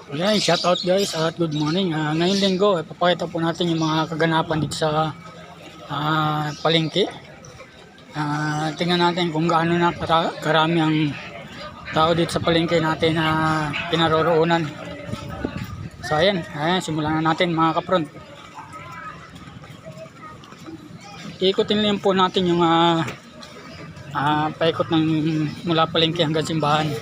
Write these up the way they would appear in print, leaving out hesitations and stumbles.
Ayan, shout out guys at good morning. Ngayong linggo, papakita po natin yung mga kaganapan dito sa palengke. Tingnan natin kung gaano na karami ang tao dito sa palengke natin na pinaroroonan. So ayan, simulan na natin mga kapront. Ikutin lang po natin yung paikot ng mula palengke hanggang simbahan.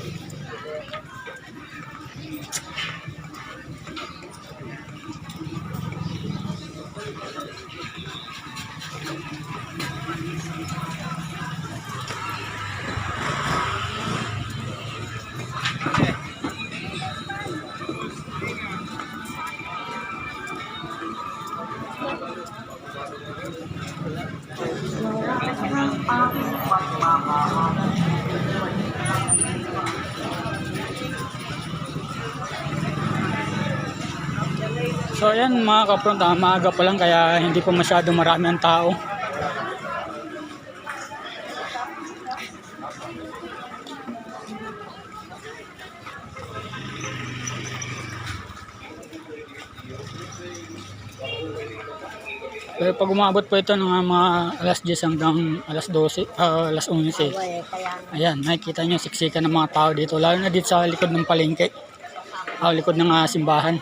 So ayan mga kapront, maaga pa lang kaya hindi pa masyado marami ang tao. Pero pag umabot po ito ng mga alas 10 hanggang alas 12, alas 11. Ayan, nakikita nyo siksikan ng mga tao dito. Lalo na dito sa likod ng palengke. Likod ng simbahan.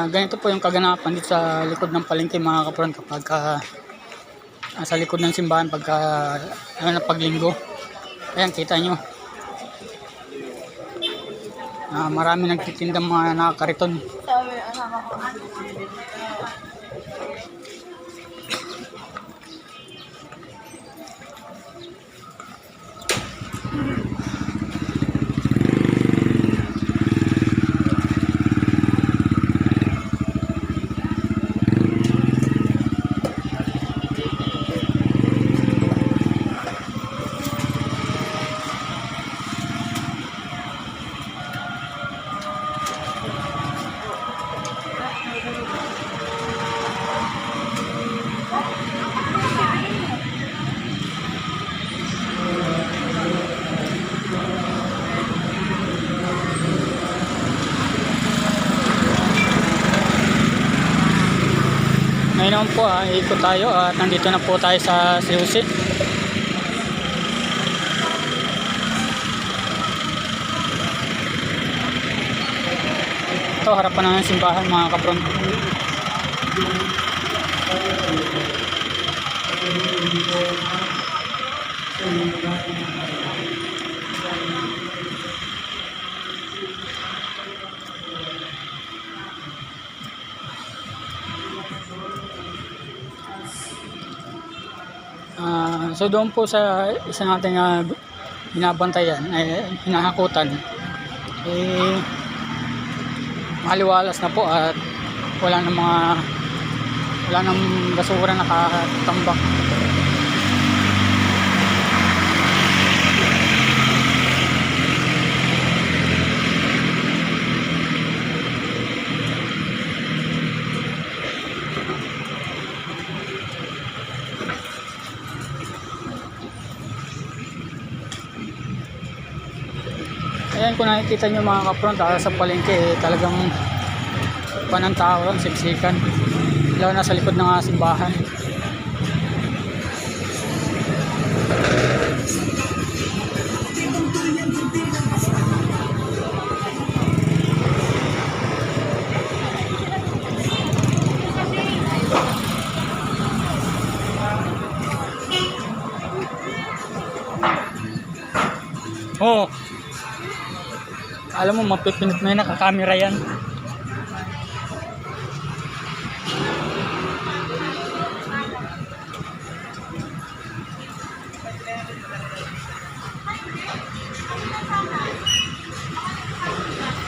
Ganito po yung kaganapan dito sa likod ng palengke mga kapront kapag sa likod ng simbahan pagka paglinggo. Ayan, kita nyo. Marami nagtitindang mga nakakariton. Ngayon naman po, ikot tayo at nandito na po tayo sa COC. Ito, harapan ng simbahan mga kapront. So doon po sa isa nating binabantayan, hinahakutan, maliwalas na po at wala nang basura nakatambak. Ayan, kung nakikita nyo mga kapront, sa palengke talagang panang tao lang, siksikan. Lalo na sa likod ng simbahan. Oh, alam mo, mapipinit mo yun, nakakamera yan.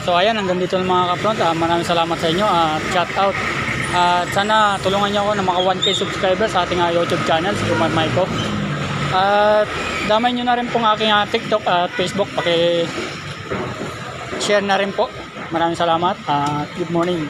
So ayan, hanggang dito ng mga kapront. Maraming salamat sa inyo at shout out. At sana tulungan niyo ako na maka 1K subscribers sa ating YouTube channel, si Kumar Maiko. At damay nyo na rin pong aking TikTok at Facebook. Paki-share na rin po. Maraming salamat at good morning.